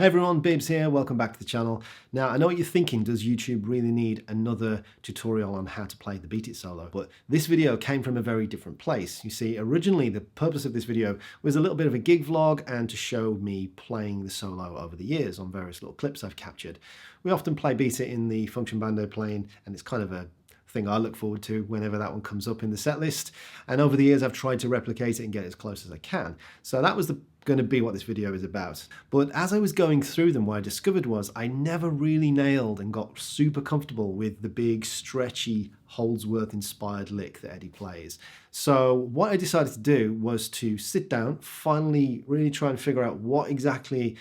Hey everyone, BEEBS here, welcome back to the channel. Now I know what you're thinking, does YouTube really need another tutorial on how to play the Beat It solo? But this video came from a very different place. You see, originally the purpose of this video was a little bit of a gig vlog and to show me playing the solo over the years on various little clips I've captured. We often play Beat It in the function bando plane and it's kind of a thing I look forward to whenever that one comes up in the set list. And over the years I've tried to replicate it and get as close as I can. So that was going to be what this video is about. But as I was going through them, what I discovered was I never really nailed and got super comfortable with the big stretchy Holdsworth inspired lick that Eddie plays. So what I decided to do was to sit down, finally really try and figure out what exactly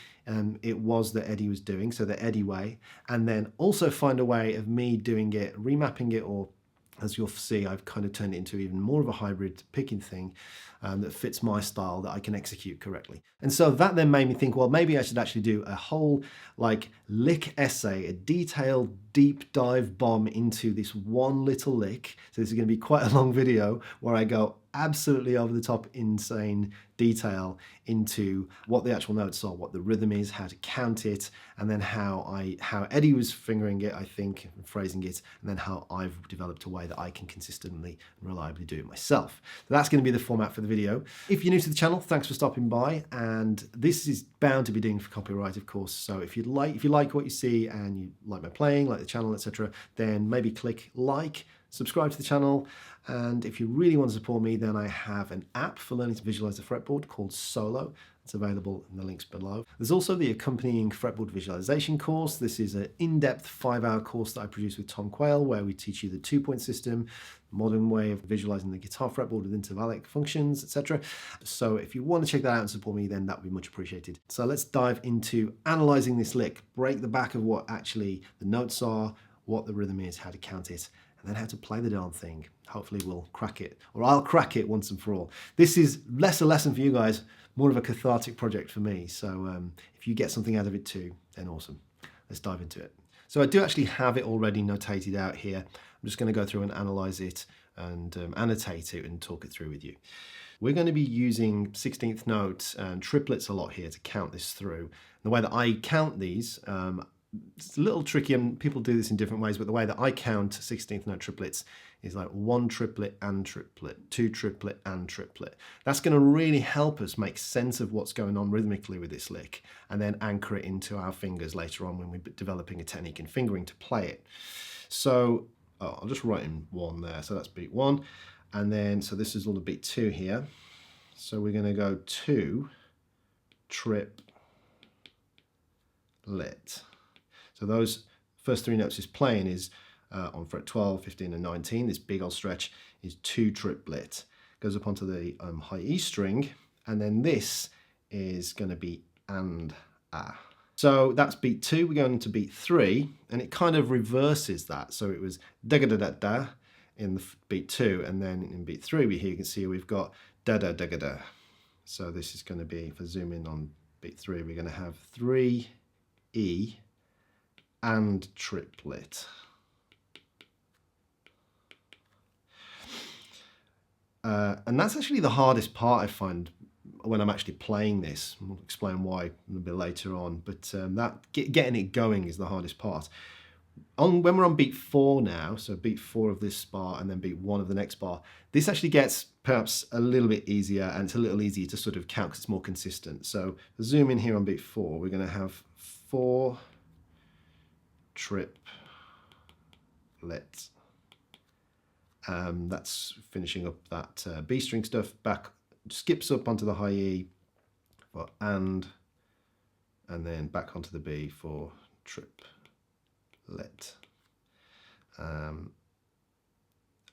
it was that Eddie was doing, so the Eddie way, and then also find a way of me doing it, remapping it, or as you'll see, I've kind of turned it into even more of a hybrid picking thing that fits my style that I can execute correctly. And so that then made me think, well, maybe I should actually do a whole like lick essay, a detailed deep dive bomb into this one little lick. So this is going to be quite a long video where I go absolutely over the top insane detail into what the actual notes are, what the rhythm is, how to count it, and then how Eddie was fingering it, I think, and phrasing it, and then how I've developed a way that I can consistently and reliably do it myself. So that's going to be the format for the video. If you're new to the channel, thanks for stopping by, and this is bound to be done for copyright, of course. So if you like what you see and you like my playing, like the channel, etc., then maybe click like, subscribe to the channel, and if you really want to support me, then I have an app for learning to visualize the fretboard called Solo. It's available in the links below. There's also the accompanying fretboard visualization course. This is an in-depth 5-hour course that I produced with Tom Quayle, where we teach you the 2-point system, modern way of visualizing the guitar fretboard with intervallic functions, etc. So if you want to check that out and support me, then that would be much appreciated. So let's dive into analyzing this lick, break the back of what actually the notes are, what the rhythm is, how to count it, and then how to play the darn thing. Hopefully we'll crack it, or I'll crack it once and for all. This is less a lesson for you guys, more of a cathartic project for me. So if you get something out of it too, then awesome. Let's dive into it. So I do actually have it already notated out here. I'm just going to go through and analyze it and annotate it and talk it through with you. We're going to be using 16th notes and triplets a lot here to count this through. The way that I count these, it's a little tricky and people do this in different ways, but the way that I count 16th note triplets is like 1 triplet and triplet, 2 triplet and triplet. That's going to really help us make sense of what's going on rhythmically with this lick and then anchor it into our fingers later on when we're developing a technique in fingering to play it. So I'll just write in 1 there. So that's beat 1. And then, so this is all the beat 2 here. So we're going to go 2, trip, lit. So those first 3 notes is playing is on fret 12, 15 and 19. This big old stretch is 2 triplet. Goes up onto the high E string, and then this is going to be and ah. So that's beat 2. We're going into beat 3, and it kind of reverses that. So it was deh-keh-deh-der-der in the beat 2, and then in beat 3 you can see we've got der-der-deh-keh-deh. So this is going to be, if I zoom in on beat 3, we're going to have 3 E and triplet. And that's actually the hardest part I find when I'm actually playing this. I'll explain why a little bit later on, but getting it going is the hardest part. When we're on beat 4 now, so beat 4 of this bar and then beat 1 of the next bar, this actually gets perhaps a little bit easier, and it's a little easier to sort of count because it's more consistent. So zoom in here on beat 4, we're going to have 4 triplet. That's finishing up that B string stuff, back skips up onto the high E for and then back onto the B for triplet, and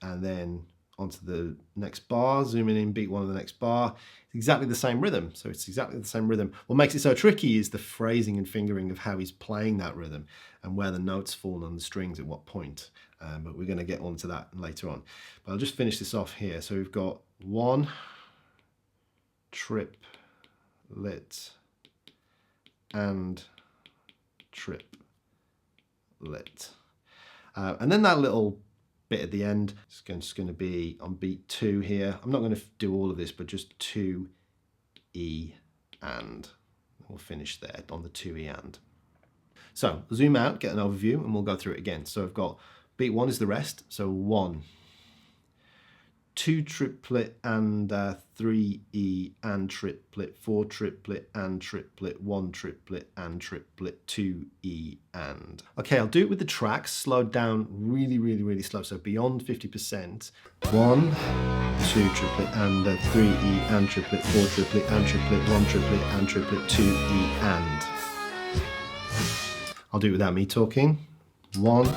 then onto the next bar, zooming in beat 1 of the next bar. It's exactly the same rhythm, so it's exactly the same rhythm. What makes it so tricky is the phrasing and fingering of how he's playing that rhythm and where the notes fall on the strings at what point. But we're going to get onto that later on. But I'll just finish this off here. So we've got 1 triplet and triplet. And then that little bit at the end is just going to be on beat 2 here. I'm not going to do all of this, but just 2 E and we'll finish there on the 2E and. So zoom out, get an overview, and we'll go through it again. So I've got beat 1 is the rest, so 1, 2 triplet and 3E and triplet, 4 triplet and triplet, 1 triplet and triplet, 2E and. Okay, I'll do it with the tracks slowed down really slow, so beyond 50%. 1, 2 triplet and 3E and triplet, 4 triplet and triplet, 1 triplet and triplet, 2E and. I'll do it without me talking. 1,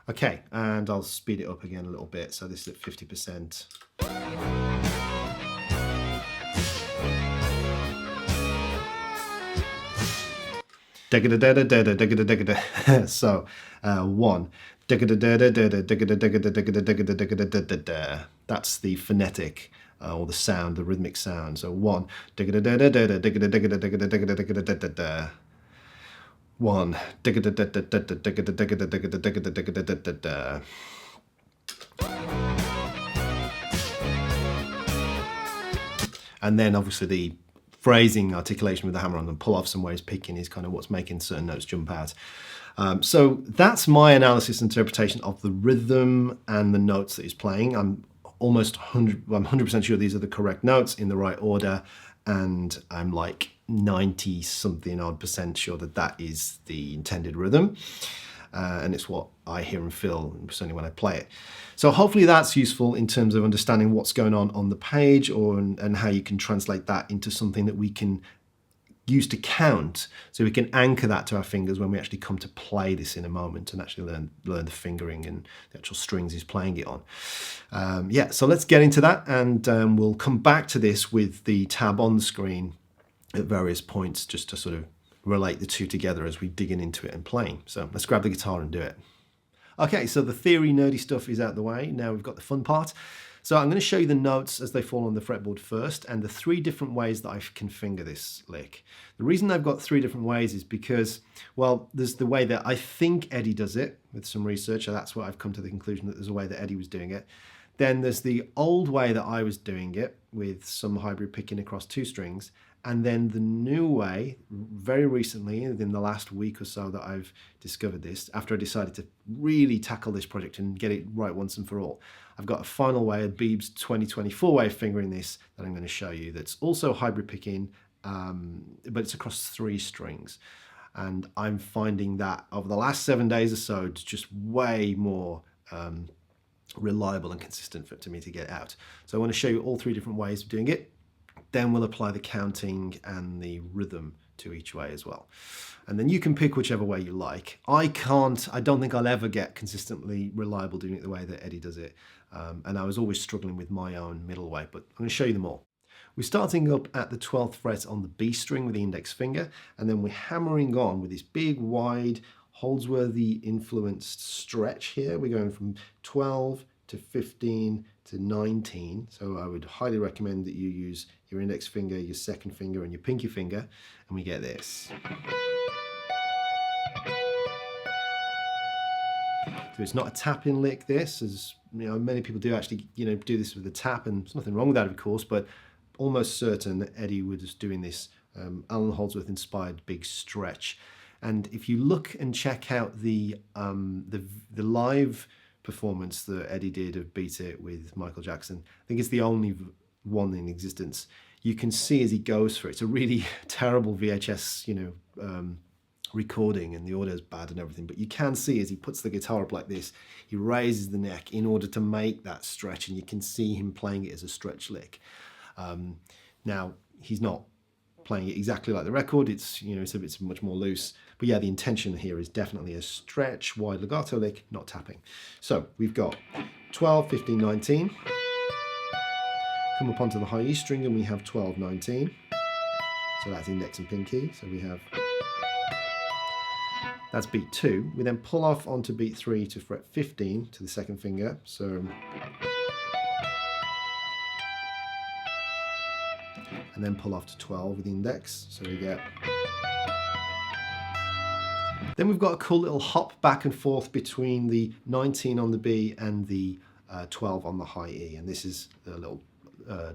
okay, and I'll speed it up again a little bit. So this is at 50%. Deh-keh-deh-der-der-der, deh-keh-deh-deh-keh-deh. So 1. Deh-keh-deh-der-der-der, deh-keh-deh-deh-keh-deh-der. That's the phonetic or the sound, the rhythmic sound. So 1. Deh-keh-deh-der-der-der, deh-keh-deh-deh-keh-deh-der. 1. And then obviously the phrasing, articulation with the hammer on and pull offs and where he's picking is kind of what's making certain notes jump out. So that's my analysis and interpretation of the rhythm and the notes that he's playing. I'm 100% sure these are the correct notes in the right order, and I'm like 90 something odd % sure that that is the intended rhythm, and it's what I hear and feel, certainly when I play it. So hopefully that's useful in terms of understanding what's going on the page, and how you can translate that into something that we can use to count, so we can anchor that to our fingers when we actually come to play this in a moment and actually learn the fingering and the actual strings he's playing it on. Yeah, so let's get into that, and we'll come back to this with the tab on the screen at various points just to sort of relate the two together as we dig into it and playing. So let's grab the guitar and do it. Okay, so the theory nerdy stuff is out the way. Now we've got the fun part. So I'm going to show you the notes as they fall on the fretboard first, and the 3 different ways that I can finger this lick. The reason I've got 3 different ways is because, well, there's the way that I think Eddie does it with some research, and that's why I've come to the conclusion that there's a way that Eddie was doing it. Then there's the old way that I was doing it with some hybrid picking across 2 strings. And then the new way, very recently, within the last week or so that I've discovered this, after I decided to really tackle this project and get it right once and for all, I've got a final way, a BEEBS 2024 way of fingering this that I'm going to show you that's also hybrid picking, but it's across 3 strings. And I'm finding that over the last 7 days or so, it's just way more reliable and consistent to me to get out. So I want to show you all 3 different ways of doing it. Then we'll apply the counting and the rhythm to each way as well. And then you can pick whichever way you like. I don't think I'll ever get consistently reliable doing it the way that Eddie does it. And I was always struggling with my own middle way, but I'm going to show you them all. We're starting up at the 12th fret on the B string with the index finger, and then we're hammering on with this big, wide, Holdsworthy influenced stretch here. We're going from 12 to 15 to 19. So I would highly recommend that you use your index finger, your second finger, and your pinky finger, and we get this. So it's not a tapping lick, this, as you know, many people do actually, do this with a tap, and there's nothing wrong with that, of course, but almost certain that Eddie was doing this Alan Holdsworth inspired big stretch. And if you look and check out the live performance that Eddie did of Beat It with Michael Jackson, I think it's the only one in existence, you can see as he goes for it. It's a really terrible VHS, recording, and the audio is bad and everything, but you can see as he puts the guitar up like this, he raises the neck in order to make that stretch, and you can see him playing it as a stretch lick. Now, he's not playing it exactly like the record, it's it's much more loose, but yeah, the intention here is definitely a stretch, wide legato lick, not tapping. So we've got 12, 15, 19, come up onto the high E string and we have 12, 19, so that's index and pinky, so we have, that's beat 2. We then pull off onto beat 3 to fret 15 to the second finger, so, and then pull off to 12 with the index, so we get. Then we've got a cool little hop back and forth between the 19 on the B and the 12 on the high E, and this is a little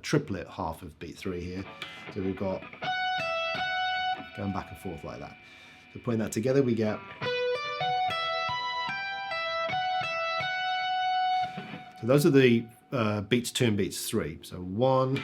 triplet half of beat 3 here. So we've got going back and forth like that. So putting that together, we get. So those are the beats 2 and beats 3. So 1.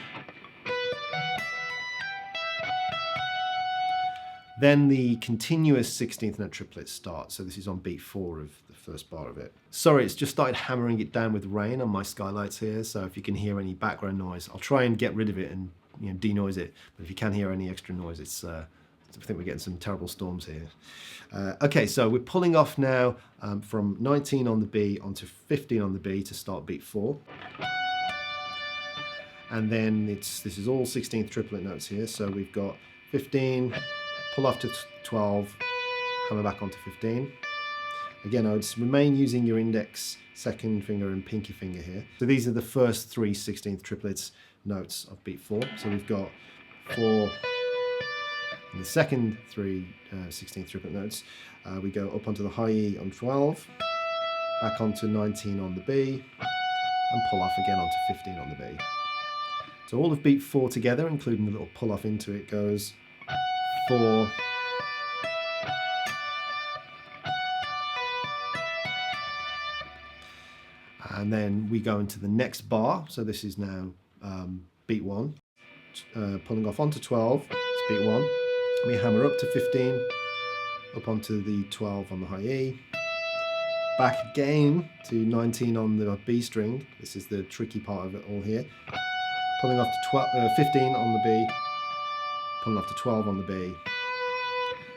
Then the continuous 16th note triplets start. So this is on beat 4 of the first bar of it. Sorry, it's just started hammering it down with rain on my skylights here. So if you can hear any background noise, I'll try and get rid of it and denoise it. But if you can hear any extra noise, it's I think we're getting some terrible storms here. Okay, so we're pulling off now from 19 on the B onto 15 on the B to start beat 4. And then this is all 16th triplet notes here. So we've got 15, pull off to 12, hammer back onto 15. Again, I would remain using your index, second finger and pinky finger here. So these are the first 3 16th triplets notes of beat 4. So we've got 4 in the second 3 16th triplet notes. We go up onto the high E on 12, back onto 19 on the B, and pull off again onto 15 on the B. So all of beat 4 together, including the little pull off into it, goes 4, and then we go into the next bar. So this is now beat 1, pulling off onto 12, it's beat 1. We hammer up to 15, up onto the 12 on the high E, back again to 19 on the B string. This is the tricky part of it all here. Pulling off to 15 on the B, pulling off to 12 on the B,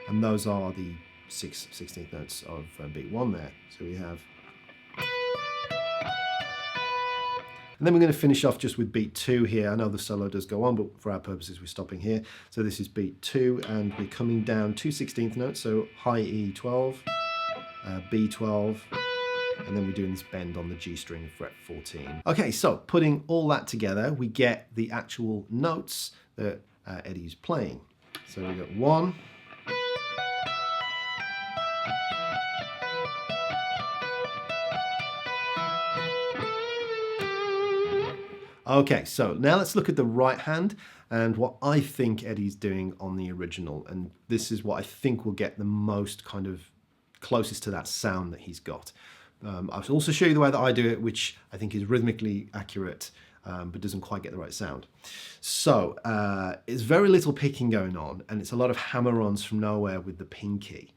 and those are the 16th notes of beat 1 there. So we have, and then we're going to finish off just with beat 2 here. I know the solo does go on, but for our purposes we're stopping here. So this is beat 2, and we're coming down 2 16th notes, so high E 12, B 12, and then we're doing this bend on the G string fret 14. Okay, so putting all that together, we get the actual notes that Eddie's playing. So we got 1, okay, so now let's look at the right hand and what I think Eddie's doing on the original, and this is what I think will get the most kind of closest to that sound that he's got. I'll also show you the way that I do it, which I think is rhythmically accurate, but doesn't quite get the right sound. So it's very little picking going on, and it's a lot of hammer-ons from nowhere with the pinky.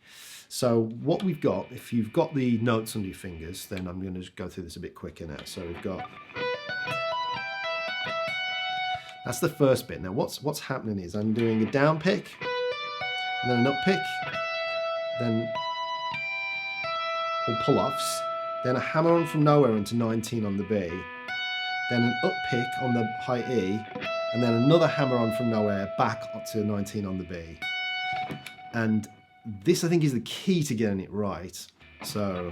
So what we've got, if you've got the notes under your fingers, then I'm going to go through this a bit quicker now. So we've got, that's the first bit. Now what's happening is I'm doing a down pick, and then an up pick, then all pull-offs, then a hammer-on from nowhere into 19 on the B, then an up pick on the high E, and then another hammer-on from nowhere back up to 19 on the B. And this, I think, is the key to getting it right. So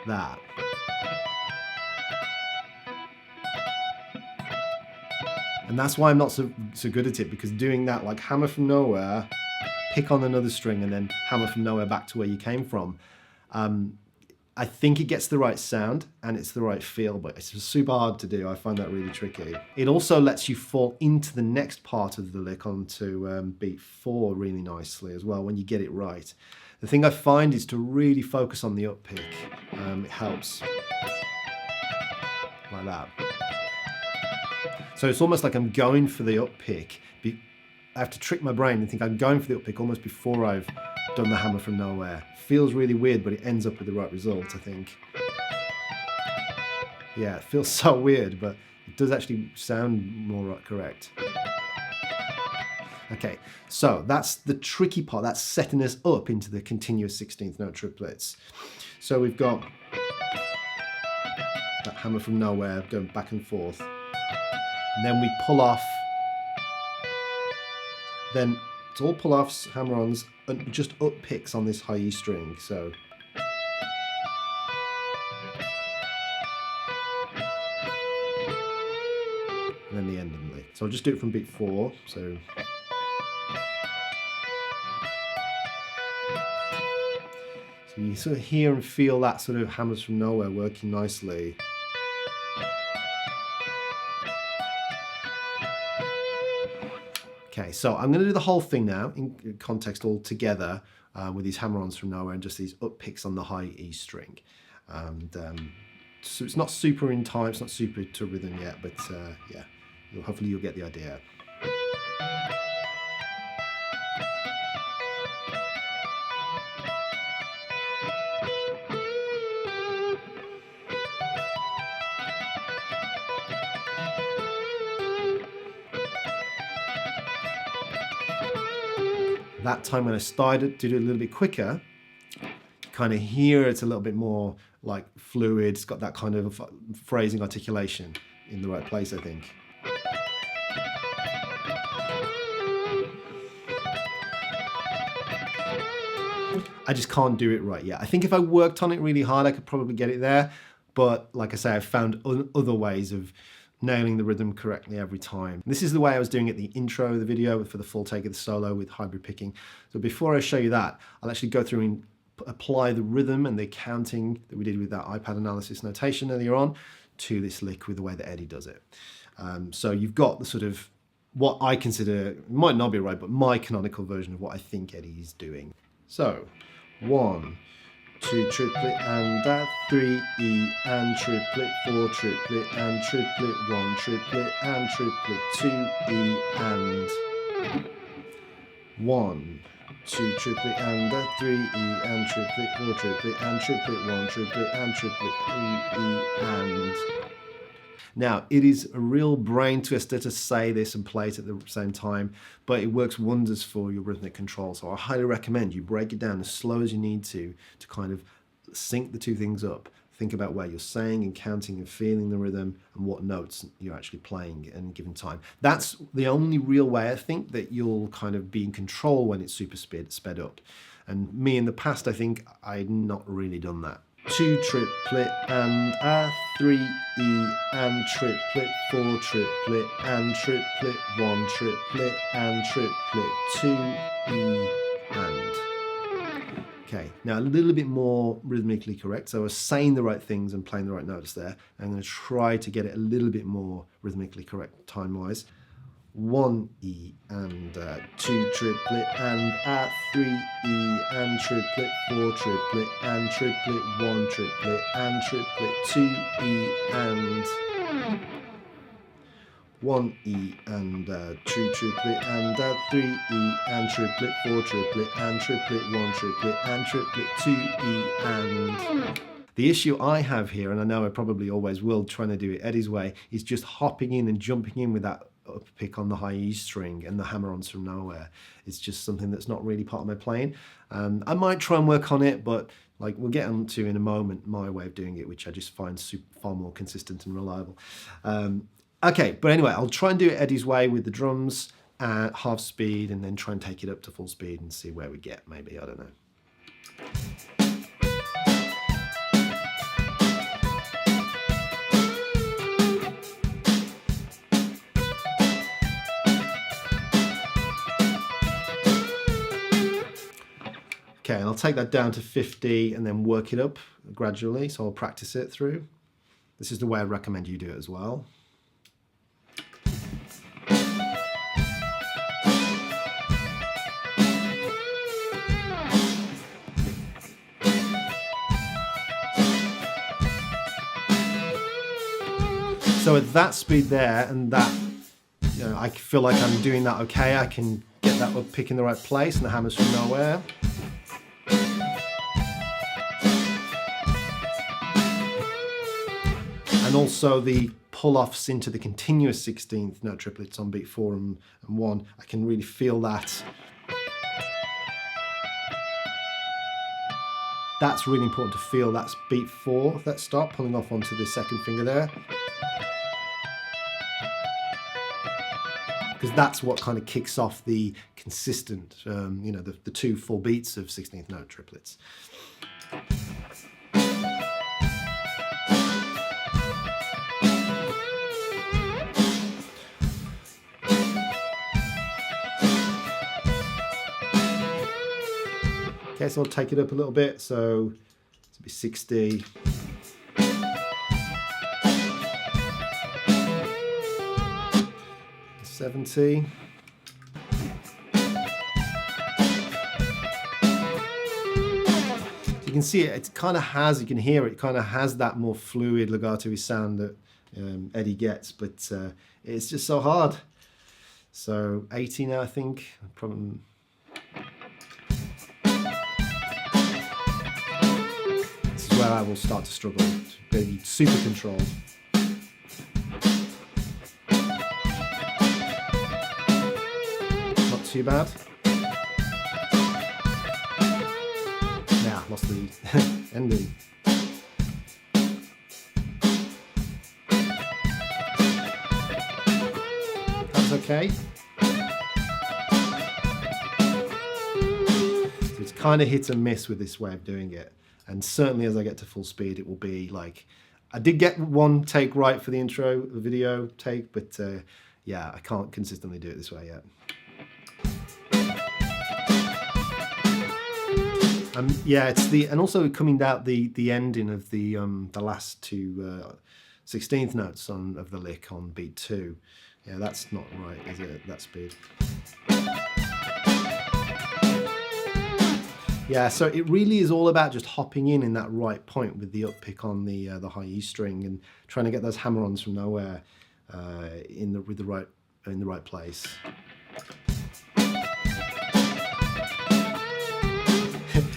that. And that's why I'm not so good at it, because doing that, like hammer from nowhere, pick on another string, and then hammer from nowhere back to where you came from, I think it gets the right sound and it's the right feel, but it's super hard to do. I find that really tricky. It also lets you fall into the next part of the lick onto beat 4 really nicely as well when you get it right. The thing I find is to really focus on the up pick. It helps. Like that. So it's almost like I'm going for the up pick. I have to trick my brain and think I'm going for the up pick almost before I've done the hammer from nowhere. Feels really weird, but it ends up with the right result, I think. Yeah, it feels so weird, but it does actually sound more correct. Okay, so that's the tricky part. That's setting us up into the continuous 16th note triplets. So we've got that hammer from nowhere going back and forth. And then we pull off. Then it's all pull-offs, hammer-ons, and just up picks on this high E string. So and then the end of the lick. So I'll just do it from beat 4. So So you sort of hear and feel that sort of hammers from nowhere working nicely. Okay, so I'm going to do the whole thing now in context all together with these hammer-ons from nowhere and just these up picks on the high E string. And so it's not super in time, it's not super to rhythm yet, but yeah, hopefully you'll get the idea. That time when I started to do it a little bit quicker, kind of hear it's a little bit more like fluid. It's got that kind of phrasing articulation in the right place, I think. I just can't do it right yet. I think if I worked on it really hard, I could probably get it there. But like I say, I've found other ways of nailing the rhythm correctly every time. This is the way I was doing it, the intro of the video for the full take of the solo with hybrid picking. So before I show you that, I'll actually go through and apply the rhythm and the counting that we did with that iPad analysis notation earlier on to this lick with the way that Eddie does it. So you've got the sort of what I consider, might not be right, but my canonical version of what I think Eddie is doing. So 1, 2 triplet and that 3 E and triplet 4 triplet and triplet 1 triplet and triplet 2 E and 1, 2 triplet and that 3 E and triplet 4 triplet and triplet 1 triplet and triplet 3 E and. Now, it is a real brain twister to say this and play it at the same time, but it works wonders for your rhythmic control. So I highly recommend you break it down as slow as you need to kind of sync the two things up. Think about where you're saying and counting and feeling the rhythm and what notes you're actually playing at any given time. That's the only real way I think that you'll kind of be in control when it's super sped up. And me in the past, I think I'd not really done that. 2 triplet and a 3 E and triplet 4 triplet and triplet 1 triplet and triplet 2 E and. Okay, now a little bit more rhythmically correct. So I was saying the right things and playing the right notes there. I'm going to try to get it a little bit more rhythmically correct time-wise. 1 E and 2 triplet and a 3 E and triplet 4 triplet and triplet 1 triplet and triplet 2 E and 1 E and 2 triplet and 3 E and triplet 4 triplet and triplet 1 triplet and triplet 2 E and. The issue I have here, and I know I probably always will trying to do it Eddie's way, is just hopping in and jumping in with that up pick on the high E string and the hammer-ons from nowhere. It's just something that's not really part of my playing. I might try and work on it, but like we'll get on to in a moment my way of doing it, which I just find far more consistent and reliable. Okay, but anyway, I'll try and do it Eddie's way with the drums at half speed and then try and take it up to full speed and see where we get, maybe, I don't know. Okay, and I'll take that down to 50 and then work it up gradually, so I'll practice it through. This is the way I recommend you do it as well. So at that speed there and that, you know, I feel like I'm doing that okay. I can get that up pick in the right place and the hammer's from nowhere. And also the pull-offs into the continuous 16th note triplets on beat 4 and 1. I can really feel that. That's really important to feel. That's beat 4, that stop, pulling off onto the second finger there. Because that's what kind of kicks off the consistent, you know, the 2 full beats of 16th note triplets. Okay, Okay, so I'll take it up a little bit. So it'll be 60. $70. You can see it kind of has, you can hear it kind of has that more fluid legato-y sound that Eddie gets, but it's just so hard. So 80 now, I think. Probably. This is where I will start to struggle, to be super controlled. Not too bad. Yeah, lost the ending. That's okay. So it's kind of hit and miss with this way of doing it. And certainly as I get to full speed, it will be like, I did get one take right for the intro, the video take, but yeah, I can't consistently do it this way yet. Yeah, it's and also coming out the ending of the last two 16th notes of the lick on beat 2. Yeah, that's not right, is it, at that speed? Yeah, so it really is all about just hopping in that right point with the up pick on the high E string and trying to get those hammer-ons from nowhere in the right place.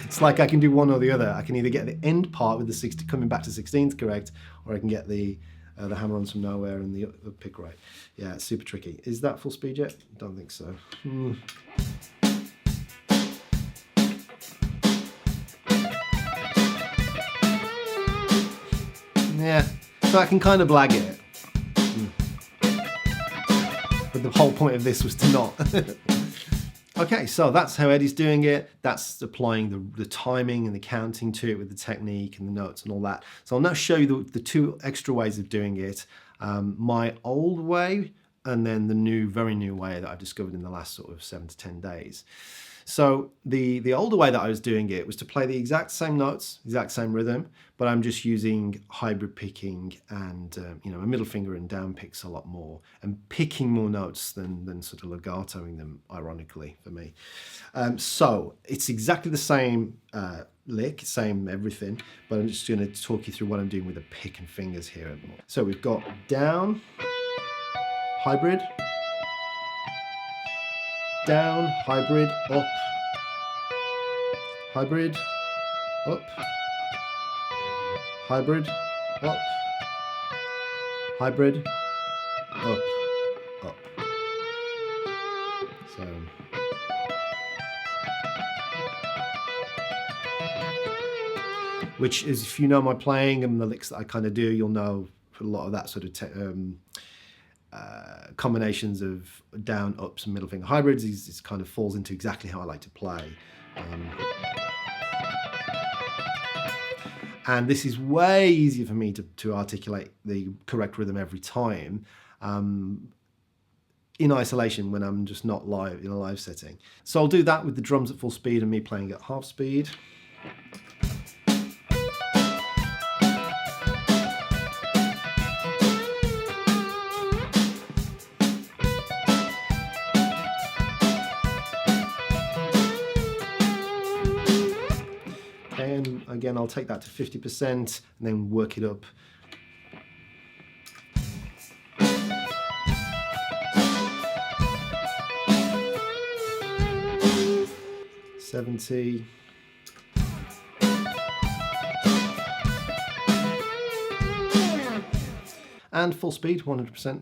It's like I can do one or the other. I can either get the end part with the 60 coming back to 16th correct, or I can get the hammer-ons from nowhere and the up pick right. Yeah, it's super tricky. Is that full speed yet? Don't think so. Yeah, so I can kind of blag it. But the whole point of this was to not. Okay, so that's how Eddie's doing it. That's applying the timing and the counting to it with the technique and the notes and all that. So I'll now show you the two extra ways of doing it. My old way and then the very new way that I've discovered in the last sort of 7 to 10 days. So the older way that I was doing it was to play the exact same notes, exact same rhythm, but I'm just using hybrid picking and you know, a middle finger and down picks a lot more, and picking more notes than sort of legatoing them, ironically for me. So it's exactly the same lick, same everything, but I'm just going to talk you through what I'm doing with the pick and fingers here. So we've got down, hybrid, down, hybrid, up, hybrid, up, hybrid, up, hybrid, up, up. So which is, if you know my playing and the licks that I kind of do, you'll know a lot of that sort of combinations of down, ups and middle finger hybrids. It kind of falls into exactly how I like to play. And this is way easier for me to articulate the correct rhythm every time in isolation when I'm just not live in a live setting. So I'll do that with the drums at full speed and me playing at half speed. And again, I'll take that to 50% and then work it up. $70. And full speed, 100%.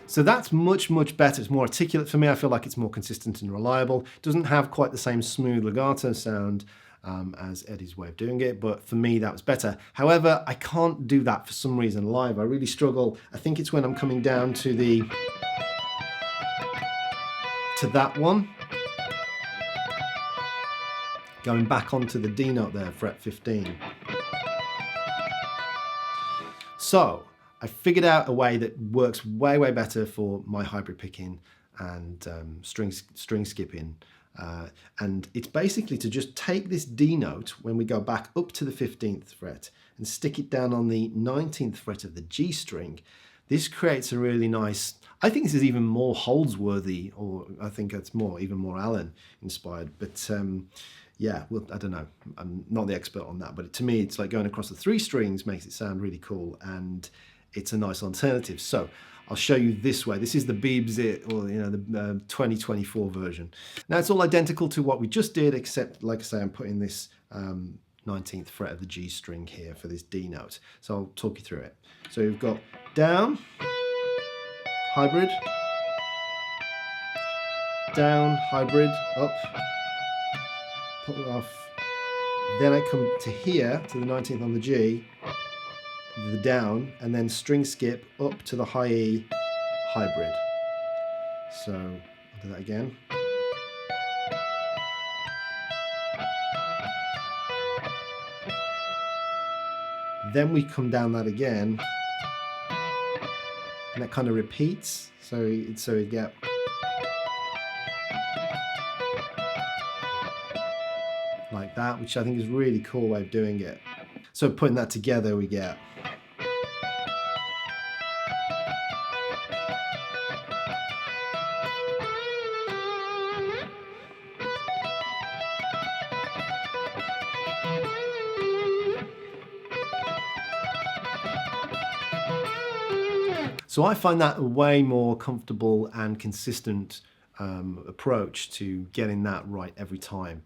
So that's much, much better. It's more articulate for me. I feel like it's more consistent and reliable. It doesn't have quite the same smooth legato sound as Eddie's way of doing it, but for me that was better. However, I can't do that for some reason live. I really struggle. I think it's when I'm coming down to that one. Going back onto the D note there, fret 15. So I figured out a way that works way, way better for my hybrid picking and string skipping. And it's basically to just take this D note when we go back up to the 15th fret and stick it down on the 19th fret of the G string. This creates a really nice, I think this is even more Holdsworthy, or I think it's even more Halen inspired, but yeah, well, I don't know. I'm not the expert on that, but to me, it's like going across the 3 strings makes it sound really cool, and it's a nice alternative. So I'll show you this way. This is the BEEBS IT, or the 2024 version. Now it's all identical to what we just did, except, like I say, I'm putting this 19th fret of the G string here for this D note. So I'll talk you through it. So you've got down, hybrid, down, hybrid, up, put it off. Then I come to here, to the 19th on the G, the down, and then string skip up to the high E, hybrid. So I'll do that again. Then we come down that again, and that kind of repeats. So we get like that, which I think is a really cool way of doing it. So putting that together, we get So I find that a way more comfortable and consistent approach to getting that right every time,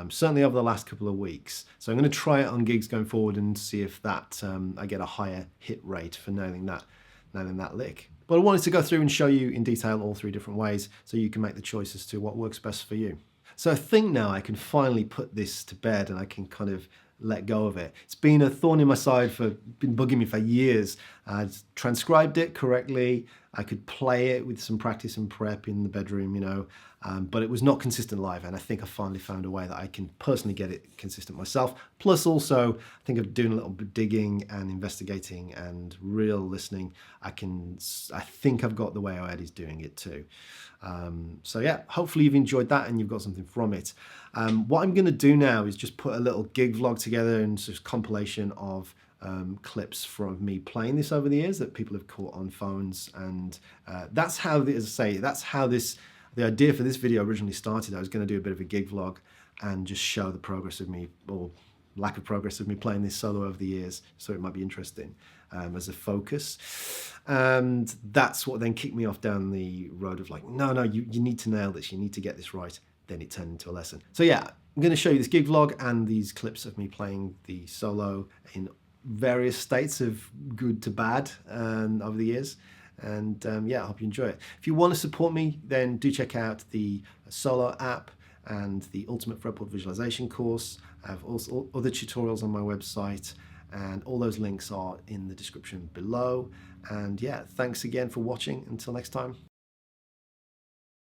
certainly over the last couple of weeks. So I'm going to try it on gigs going forward and see if that I get a higher hit rate for nailing that lick. But I wanted to go through and show you in detail all 3 different ways so you can make the choice as to what works best for you. So I think now I can finally put this to bed and I can kind of let go of it. It's been a thorn in my side, been bugging me for years. I'd transcribed it correctly. I could play it with some practice and prep in the bedroom, but it was not consistent live. And I think I finally found a way that I can personally get it consistent myself. Plus also, I think of doing a little bit of digging and investigating and real listening. I think I've got the way Eddie's doing it too. So yeah, hopefully you've enjoyed that and you've got something from it. What I'm going to do now is just put a little gig vlog together and just compilation of clips from me playing this over the years that people have caught on phones, and that's how, as I say, that's how the idea for this video originally started. I was going to do a bit of a gig vlog and just show the progress of me, or lack of progress of me playing this solo over the years, so it might be interesting as a focus. And that's what then kicked me off down the road of like, no, you need to nail this, you need to get this right. Then it turned into a lesson. So yeah, I'm going to show you this gig vlog and these clips of me playing the solo in various states of good to bad over the years. And yeah, I hope you enjoy it. If you want to support me, then do check out the solo app and the Ultimate Fretboard Visualization course. I have also other tutorials on my website, and all those links are in the description below. And yeah, thanks again for watching. Until next time.